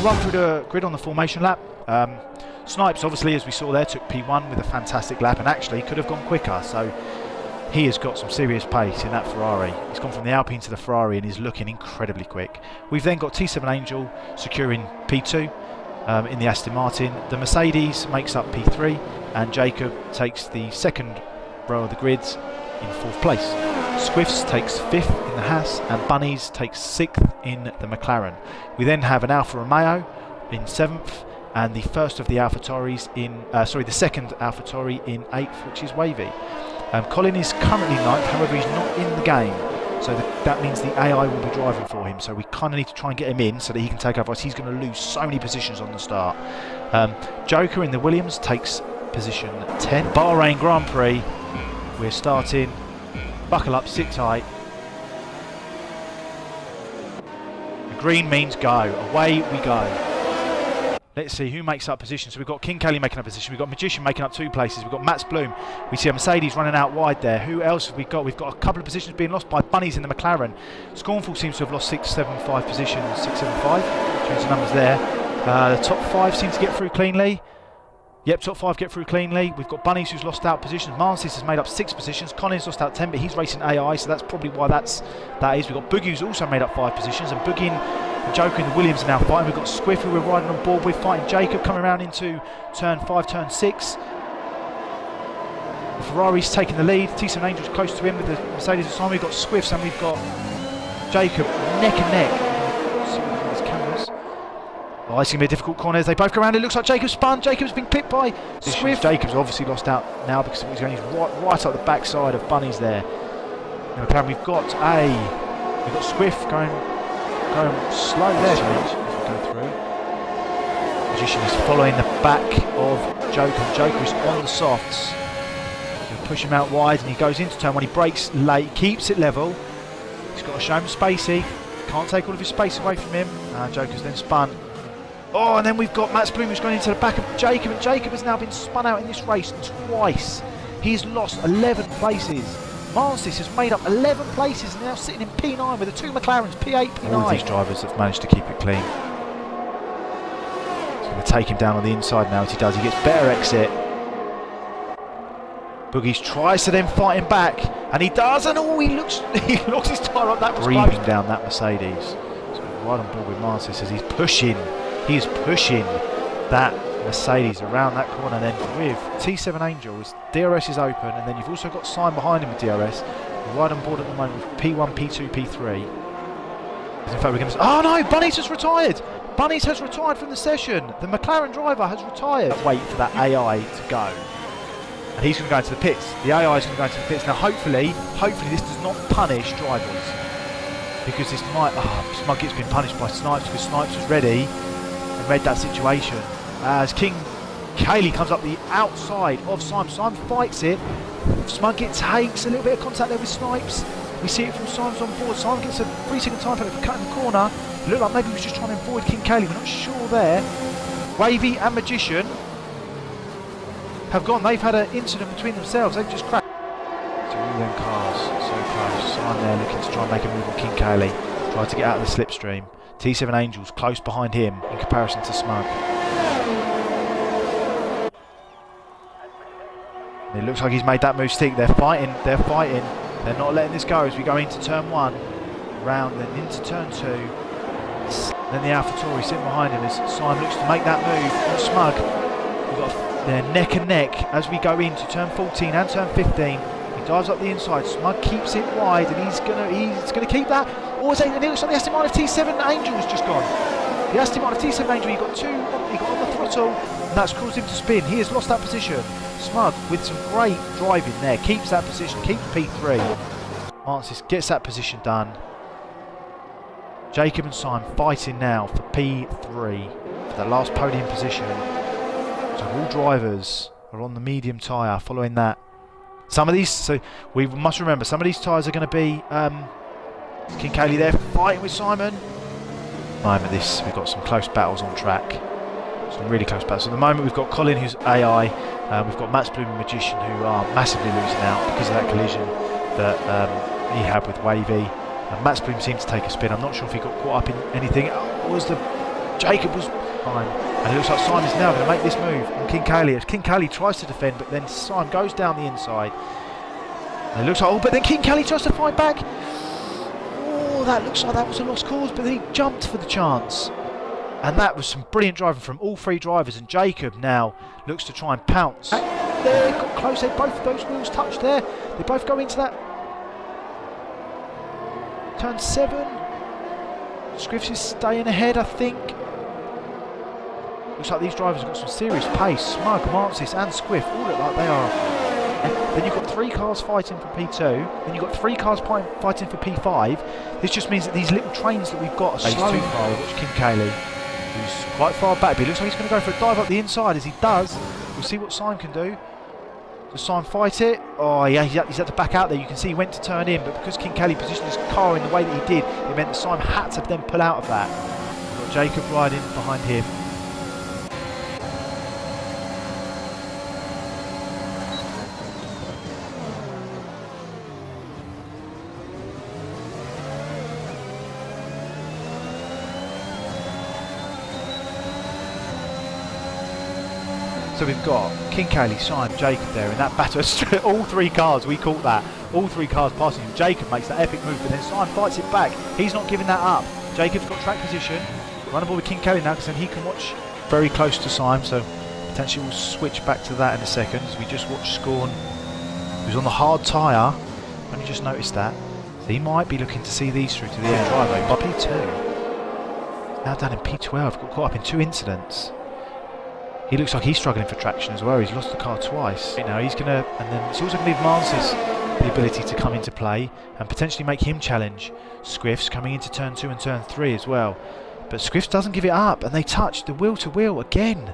run through the grid on the formation lap. Snipes, obviously, as we saw there, took P1 with a fantastic lap and actually could have gone quicker. So he has got some serious pace in that Ferrari. He's gone from the Alpine to the Ferrari and is looking incredibly quick. We've then got T7 Angel securing P2 in the Aston Martin. The Mercedes makes up P3 and Jacob takes the second row of the grids in 4th place. Squiffs takes 5th in the Haas and Bunnies takes 6th in the McLaren. We then have an Alfa Romeo in 7th and the first of the AlphaTauris in, the second AlphaTauri in 8th, which is Wavy. Colin is currently 9th, however he's not in the game, so that means the AI will be driving for him, so we kind of need to try and get him in so that he can take over, otherwise he's going to lose so many positions on the start. Joker in the Williams takes position 10. Bahrain Grand Prix, we're starting, buckle up, sit tight. The green means go, away we go. Let's see who makes up position. So we've got King Kelly making up position. We've got Magician making up 2 places. We've got Mats Bloom. We see a Mercedes running out wide there. Who else have we got? We've got a couple of positions being lost by Bunnies in the McLaren. Scornful seems to have lost 6, 7, 5 positions. 6, 7, 5. Change the numbers there. The top 5 seem to get through cleanly. Yep, top 5 get through cleanly. We've got Bunnies who's lost out positions. Marcis has made up 6 positions. Colin's lost out 10, but he's racing AI, so that's probably why that is. We've got Boogie who's also made up 5 positions, and Boogie and Joker and the Williams are now fighting. We've got Squiff who we're riding on board with, fighting Jacob, coming around into turn 5, turn 6. The Ferrari's taking the lead. T7 Angel's close to him with the Mercedes aside. We've got Squiffs and we've got Jacob neck and neck. See what these cameras. Oh, it's going to be a difficult corner as they both go around. It looks like Jacob's spun. Jacob's been pipped by Swift. Jacob's obviously lost out now because he's going right up the backside of Bunnies there. And we've got Swift going slow there. Go through. Magician is following the back of Joker. Joker is on the softs. He'll push him out wide and he goes into turn 1. He brakes late, keeps it level. He's got to show him spacey. Can't take all of his space away from him. Joker's then spun. Oh, and then we've got Mats Bloom who's going into the back of Jacob, and Jacob has now been spun out in this race twice. He's lost 11 places. Marcis has made up 11 places and now sitting in P9 with the 2 McLarens, P8, P9. All of these drivers have managed to keep it clean. He's going to take him down on the inside now as he does. He gets better exit. Boogies tries to then fight him back, and he does, and he locks his tyre up. That was breathing down that Mercedes. So we're right on board with Marcis as he's pushing. He is pushing that Mercedes around that corner. Then with T7 Angel, DRS is open, and then you've also got Sign behind him with DRS. We're right on board at the moment with P1, P2, P3. In fact, we're going to. Oh no! Bunnies has retired. Bunnies has retired from the session. The McLaren driver has retired. Wait for that AI to go, and he's going to go into the pits. The AI is going to go into the pits now. Hopefully this does not punish drivers, because this might. Smug gets been punished by Snipes because Snipes was ready. Read that situation as King Cayley comes up the outside of Simon. Simon fights it. Smugget takes a little bit of contact there with Snipes. We see it from Simon's on board. Simon gets a 3-second time penalty for cutting the corner. It looked like maybe he was just trying to avoid King Cayley. We're not sure there. Wavy and Magician have gone. They've had an incident between themselves. They've just crashed. So all them cars so close. Simon there looking to try and make a move on King Cayley. Tried to get out of the slipstream. T7 Angels close behind him in comparison to Smug. And it looks like he's made that move stick. They're fighting. They're not letting this go as we go into turn 1. Round, then into turn 2. Then the AlphaTauri sitting behind him as Simon looks to make that move on Smug. We've got their neck and neck as we go into turn 14 and turn 15. He dives up the inside. Smug keeps it wide and he's gonna keep that. Or is it looks like the Aston Martin of T7 Angel has just gone. The Aston Martin of T7 Angel, he got on the throttle, and that's caused him to spin. He has lost that position. Smug with some great driving there, keeps that position, keeps P3. Marcis gets that position done. Jacob and Simon fighting now for P3 for the last podium position. So all drivers are on the medium tyre following that. Some of these, so we must remember, some of these tyres are going to be King Cayley there fighting with Simon. At the moment we've got some close battles on track. Some really close battles. At the moment we've got Colin who's AI, we've got Mats Bloom and Magician who are massively losing out because of that collision that he had with Wavy. Mats Bloom seemed to take a spin. I'm not sure if he got caught up in anything. Was the Jacob was fine. And it looks like Simon's now going to make this move on King Cayley. King Cayley tries to defend, but then Simon goes down the inside. And it looks like, oh, but then King Cayley tries to fight back. Oh, that looks like that was a lost cause, but then he jumped for the chance. And that was some brilliant driving from all three drivers. And Jacob now looks to try and pounce. There, got close there. Both of those wheels touched there. They both go into that. Turn 7. Scriffs is staying ahead, I think. Looks like these drivers have got some serious pace. Smug, Marcis and Squiff all look like they are. And then you've got 3 cars fighting for P2. Then you've got 3 cars fighting for P5. This just means that these little trains that we've got are slow. Too far. Watch King Cayley, who's quite far back, but it looks like he's going to go for a dive up the inside. As he does, we'll see what Simon can do. Does Simon fight it? Oh yeah, he's had to back out there. You can see he went to turn in, but because King Cayley positioned his car in the way that he did, it meant that Simon had to then pull out of that. We've got Jacob riding behind him. So we've got King Cayley, Simon, Jacob there in that battle. All 3 cars, we caught that. All 3 cars passing him. Jacob makes that epic move, but then Simon fights it back. He's not giving that up. Jacob's got track position. Runnable with King Cayley now, because then he can watch very close to Simon. So potentially we'll switch back to that in a second. As we just watched Scorn, who's on the hard tyre. Only just noticed that. So he might be looking to see these through to the end driver. By P2. Now down in P12, got caught up in 2 incidents. He looks like he's struggling for traction as well. He's lost the car twice. Now he's going to, and then it's also going to give Marcis the ability to come into play and potentially make him challenge Squiffs coming into turn 2 and turn 3 as well. But Squiffs doesn't give it up, and they touch the wheel to wheel again.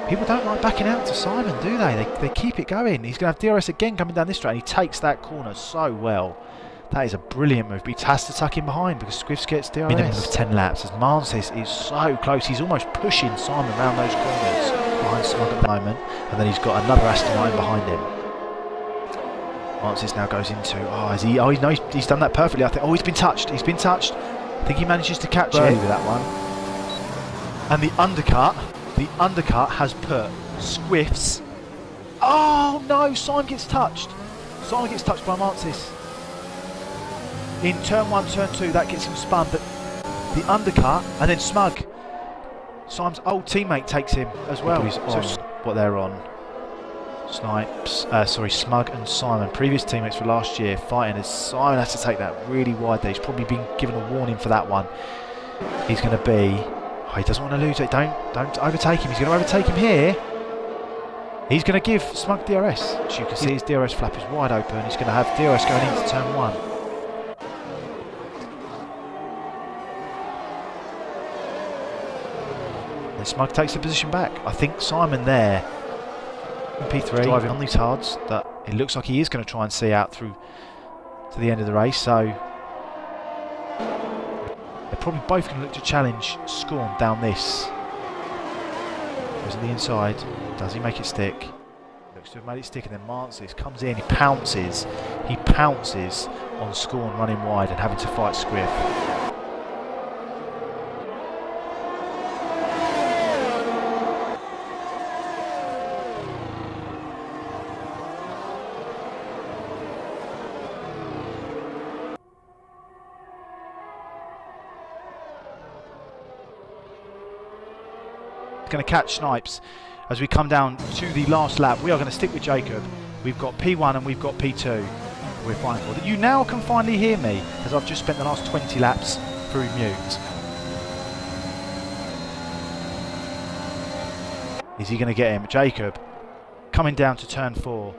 People don't like backing out to Simon, do they? They keep it going. He's going to have DRS again coming down this straight, and he takes that corner so well. That is a brilliant move, but he has to tuck in behind because Squiffs gets DRS. Minimum of 10 laps as Marcis is so close. He's almost pushing Simon around those corners behind Smug at the moment, and then he's got another Aston Martin behind him. Marcis now goes into, oh, no, he's done that perfectly. I think, oh, he's been touched. He's been touched. I think he manages to catch it with that one. And the undercut has put Squiffs. Oh no, Simon gets touched. Simon gets touched by Marcis. In turn 1, turn 2, that gets him spun, but the undercut, and then Smug. Simon's old teammate takes him as well. So what they're on. Smug and Simon, previous teammates for last year, fighting as Simon has to take that really wide there. He's probably been given a warning for that one. He's going to be, oh, he doesn't want to lose it. Don't overtake him. He's going to overtake him here. He's going to give Smug DRS. As you can see, his DRS flap is wide open. He's going to have DRS going into turn 1. And Smug takes the position back. I think Simon there in P3 driving on these hards that it looks like he is going to try and see out through to the end of the race. So they're probably both going to look to challenge Scorn down this. Goes on the inside. Does he make it stick? Looks to have made it stick, and then Marcis comes in. He pounces on Scorn running wide and having to fight Squiff. Going to catch Snipes as we come down to the last lap. We are going to stick with Jacob. We've got P1 and we've got P2 we're fine for. You now can finally hear me as I've just spent the last 20 laps through mute. Is he going to get him? Jacob coming down to turn 4.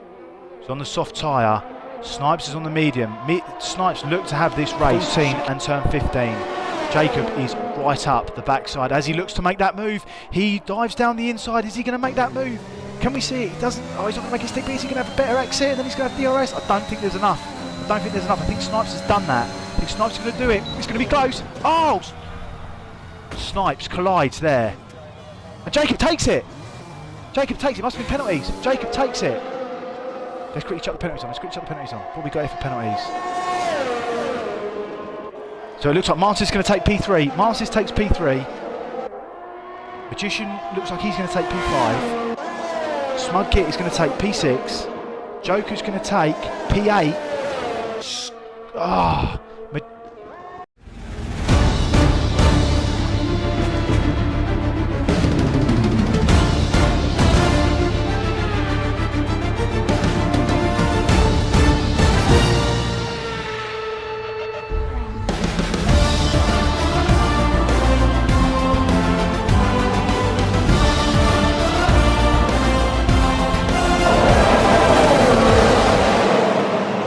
He's on the soft tyre. Snipes is on the medium. Snipes look to have this race 14 and turn 15. Jacob is right up the backside as he looks to make that move. He dives down the inside. Is he going to make that move? Can we see it? He doesn't. Oh, he's not going to make it stick. Is he going to have a better exit and then he's going to have DRS? I don't think there's enough. I think Snipes has done that. I think Snipes is going to do it. It's going to be close. Oh! Snipes collides there. And Jacob takes it. Jacob takes it. Must have been penalties. Jacob takes it. Let's quickly check the penalties on. What we got here for penalties? So it looks like Marcis is going to take P3. Marcis takes P3. Magician looks like he's going to take P5. Smug Git is going to take P6. Joker's going to take P8. Ah.